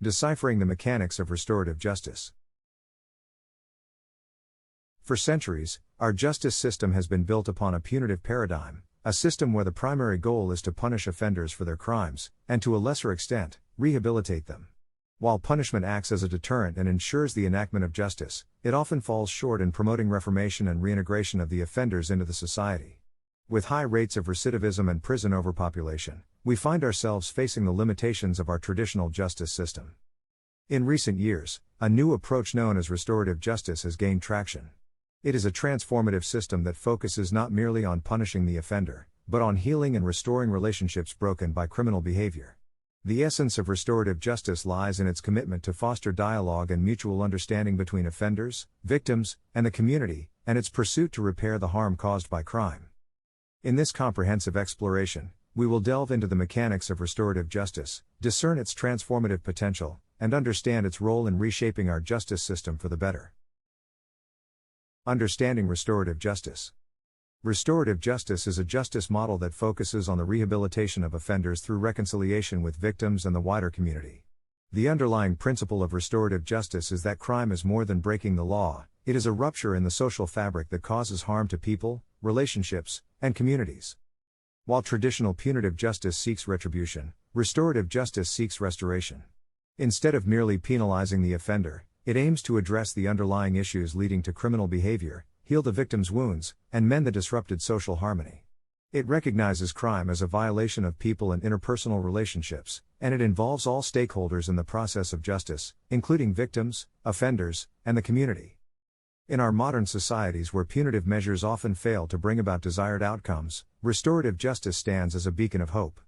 Deciphering the mechanics of restorative justice. For centuries, our justice system has been built upon a punitive paradigm, a system where the primary goal is to punish offenders for their crimes, and to a lesser extent, rehabilitate them. While punishment acts as a deterrent and ensures the enactment of justice, it often falls short in promoting reformation and reintegration of the offenders into the society. With high rates of recidivism and prison overpopulation, we find ourselves facing the limitations of our traditional justice system. In recent years, a new approach known as restorative justice has gained traction. It is a transformative system that focuses not merely on punishing the offender, but on healing and restoring relationships broken by criminal behavior. The essence of restorative justice lies in its commitment to foster dialogue and mutual understanding between offenders, victims, and the community, and its pursuit to repair the harm caused by crime. In this comprehensive exploration, we will delve into the mechanics of restorative justice, discern its transformative potential, and understand its role in reshaping our justice system for the better. Understanding restorative justice. Restorative justice is a justice model that focuses on the rehabilitation of offenders through reconciliation with victims and the wider community. The underlying principle of restorative justice is that crime is more than breaking the law, it is a rupture in the social fabric that causes harm to people, relationships, and communities. While traditional punitive justice seeks retribution, restorative justice seeks restoration. Instead of merely penalizing the offender, it aims to address the underlying issues leading to criminal behavior, heal the victim's wounds, and mend the disrupted social harmony. It recognizes crime as a violation of people and interpersonal relationships, and it involves all stakeholders in the process of justice, including victims, offenders, and the community. In our modern societies where punitive measures often fail to bring about desired outcomes, restorative justice stands as a beacon of hope.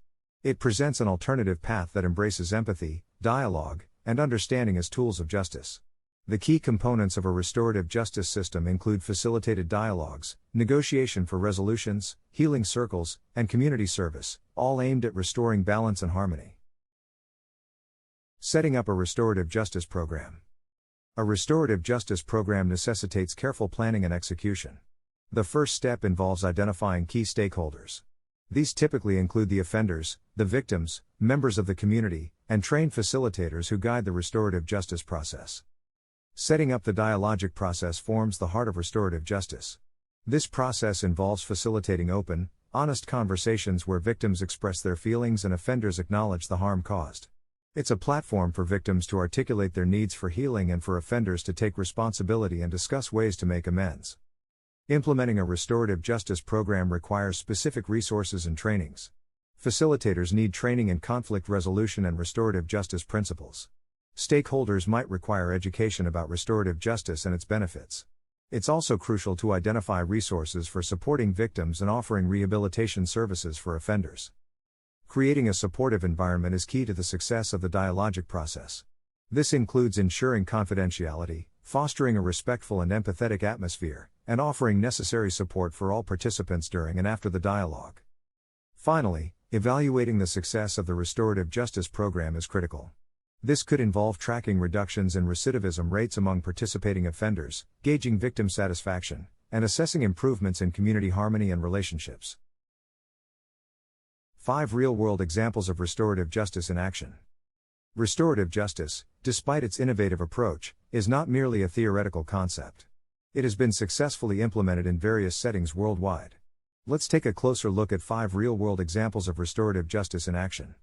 It presents an alternative path that embraces empathy, dialogue, and understanding as tools of justice. The key components of a restorative justice system include facilitated dialogues, negotiation for resolutions, healing circles, and community service, all aimed at restoring balance and harmony. Setting up a restorative justice program. A restorative justice program necessitates careful planning and execution. The first step involves identifying key stakeholders. These typically include the offenders, the victims, members of the community, and trained facilitators who guide the restorative justice process. Setting up the dialogic process forms the heart of restorative justice. This process involves facilitating open, honest conversations where victims express their feelings and offenders acknowledge the harm caused. It's a platform for victims to articulate their needs for healing and for offenders to take responsibility and discuss ways to make amends. Implementing a restorative justice program requires specific resources and trainings. Facilitators need training in conflict resolution and restorative justice principles. Stakeholders might require education about restorative justice and its benefits. It's also crucial to identify resources for supporting victims and offering rehabilitation services for offenders. Creating a supportive environment is key to the success of the dialogic process. This includes ensuring confidentiality, fostering a respectful and empathetic atmosphere, and offering necessary support for all participants during and after the dialogue. Finally, evaluating the success of the restorative justice program is critical. This could involve tracking reductions in recidivism rates among participating offenders, gauging victim satisfaction, and assessing improvements in community harmony and relationships. 5 real-world examples of restorative justice in action. Restorative justice, despite its innovative approach, is not merely a theoretical concept. It has been successfully implemented in various settings worldwide. Let's take a closer look at 5 real-world examples of restorative justice in action.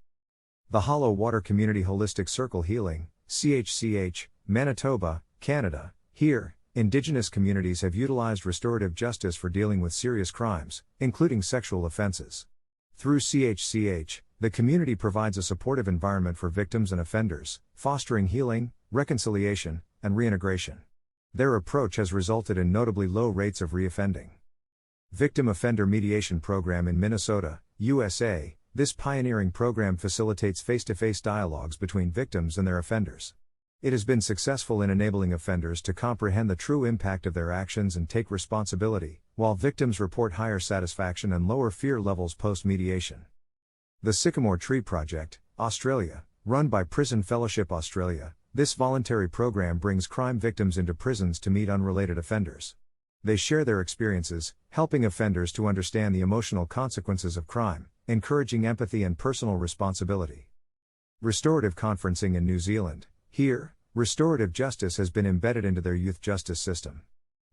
The Hollow Water Community Holistic Circle Healing, CHCH, Manitoba, Canada. Here, Indigenous communities have utilized restorative justice for dealing with serious crimes, including sexual offenses. Through CHCH, the community provides a supportive environment for victims and offenders, fostering healing, reconciliation, and reintegration. Their approach has resulted in notably low rates of reoffending. Victim Offender Mediation Program in Minnesota, USA. This pioneering program facilitates face-to-face dialogues between victims and their offenders. It has been successful in enabling offenders to comprehend the true impact of their actions and take responsibility, while victims report higher satisfaction and lower fear levels post-mediation. The Sycamore Tree Project, Australia, run by Prison Fellowship Australia, this voluntary program brings crime victims into prisons to meet unrelated offenders. They share their experiences, helping offenders to understand the emotional consequences of crime, encouraging empathy and personal responsibility. Restorative conferencing in New Zealand. Here, restorative justice has been embedded into their youth justice system.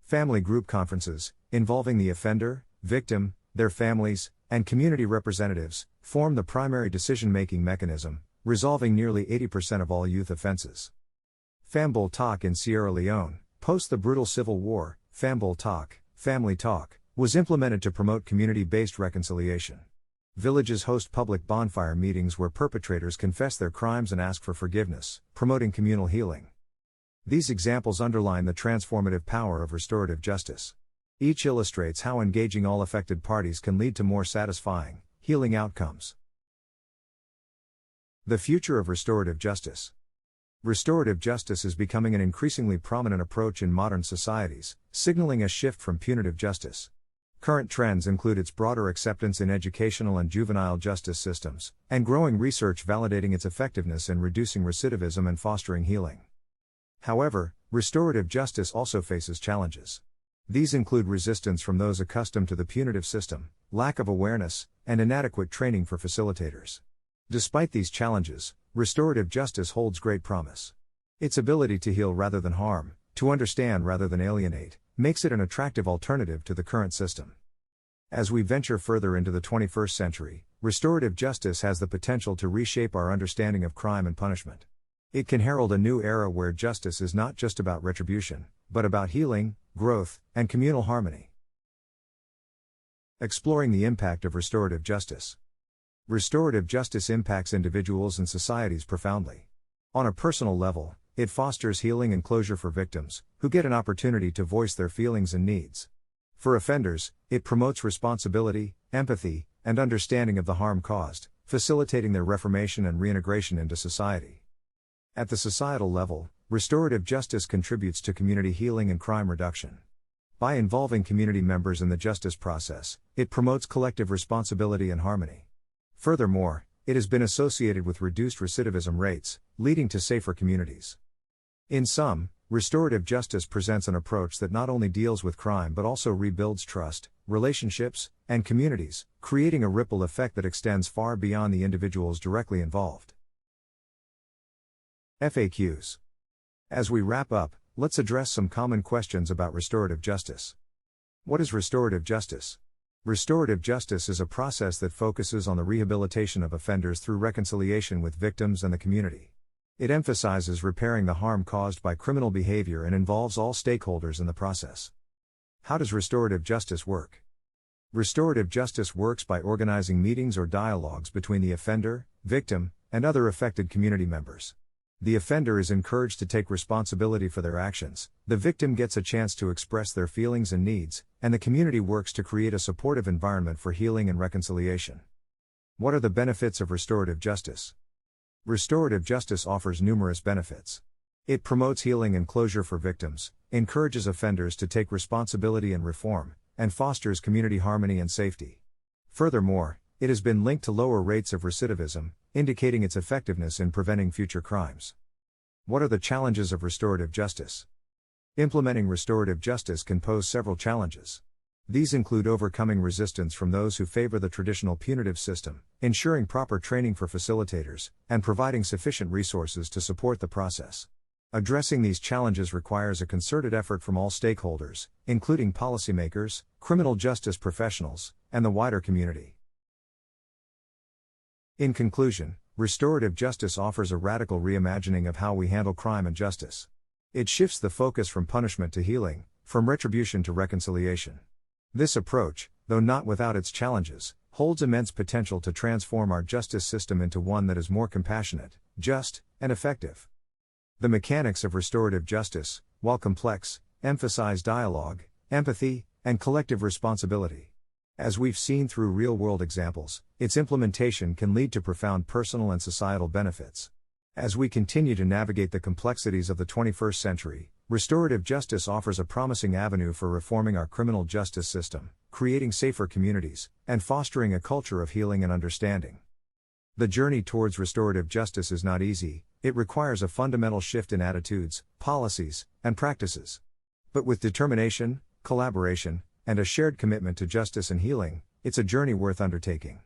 Family group conferences, involving the offender, victim, their families, and community representatives, form the primary decision-making mechanism, resolving nearly 80% of all youth offenses. Famble Talk in Sierra Leone. Post the brutal civil war, Famble Talk, family talk, was implemented to promote community-based reconciliation. Villages host public bonfire meetings where perpetrators confess their crimes and ask for forgiveness, promoting communal healing. These examples underline the transformative power of restorative justice. Each illustrates how engaging all affected parties can lead to more satisfying, healing outcomes. The future of restorative justice. Restorative justice is becoming an increasingly prominent approach in modern societies, signaling a shift from punitive justice. Current trends include its broader acceptance in educational and juvenile justice systems, and growing research validating its effectiveness in reducing recidivism and fostering healing. However, restorative justice also faces challenges. These include resistance from those accustomed to the punitive system, lack of awareness, and inadequate training for facilitators. Despite these challenges, restorative justice holds great promise. Its ability to heal rather than harm, to understand rather than alienate, makes it an attractive alternative to the current system. As we venture further into the 21st century, restorative justice has the potential to reshape our understanding of crime and punishment. It can herald a new era where justice is not just about retribution, but about healing, growth, and communal harmony. Exploring the impact of restorative justice. Restorative justice impacts individuals and societies profoundly. On a personal level, it fosters healing and closure for victims, who get an opportunity to voice their feelings and needs. For offenders, it promotes responsibility, empathy, and understanding of the harm caused, facilitating their reformation and reintegration into society. At the societal level, restorative justice contributes to community healing and crime reduction. By involving community members in the justice process, it promotes collective responsibility and harmony. Furthermore, it has been associated with reduced recidivism rates, leading to safer communities. In sum, restorative justice presents an approach that not only deals with crime but also rebuilds trust, relationships, and communities, creating a ripple effect that extends far beyond the individuals directly involved. FAQs. As we wrap up, let's address some common questions about restorative justice. What is restorative justice? Restorative justice is a process that focuses on the rehabilitation of offenders through reconciliation with victims and the community. It emphasizes repairing the harm caused by criminal behavior and involves all stakeholders in the process. How does restorative justice work? Restorative justice works by organizing meetings or dialogues between the offender, victim, and other affected community members. The offender is encouraged to take responsibility for their actions, the victim gets a chance to express their feelings and needs, and the community works to create a supportive environment for healing and reconciliation. What are the benefits of restorative justice? Restorative justice offers numerous benefits. It promotes healing and closure for victims, encourages offenders to take responsibility and reform, and fosters community harmony and safety. Furthermore, it has been linked to lower rates of recidivism, indicating its effectiveness in preventing future crimes. What are the challenges of restorative justice? Implementing restorative justice can pose several challenges. These include overcoming resistance from those who favor the traditional punitive system, ensuring proper training for facilitators, and providing sufficient resources to support the process. Addressing these challenges requires a concerted effort from all stakeholders, including policymakers, criminal justice professionals, and the wider community. In conclusion, restorative justice offers a radical reimagining of how we handle crime and justice. It shifts the focus from punishment to healing, from retribution to reconciliation. This approach, though not without its challenges, holds immense potential to transform our justice system into one that is more compassionate, just, and effective. The mechanics of restorative justice, while complex, emphasize dialogue, empathy, and collective responsibility. As we've seen through real-world examples, its implementation can lead to profound personal and societal benefits. As we continue to navigate the complexities of the 21st century, restorative justice offers a promising avenue for reforming our criminal justice system, creating safer communities, and fostering a culture of healing and understanding. The journey towards restorative justice is not easy. It requires a fundamental shift in attitudes, policies, and practices. But with determination, collaboration, and a shared commitment to justice and healing, it's a journey worth undertaking.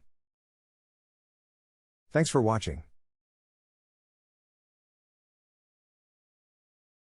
Thanks for watching.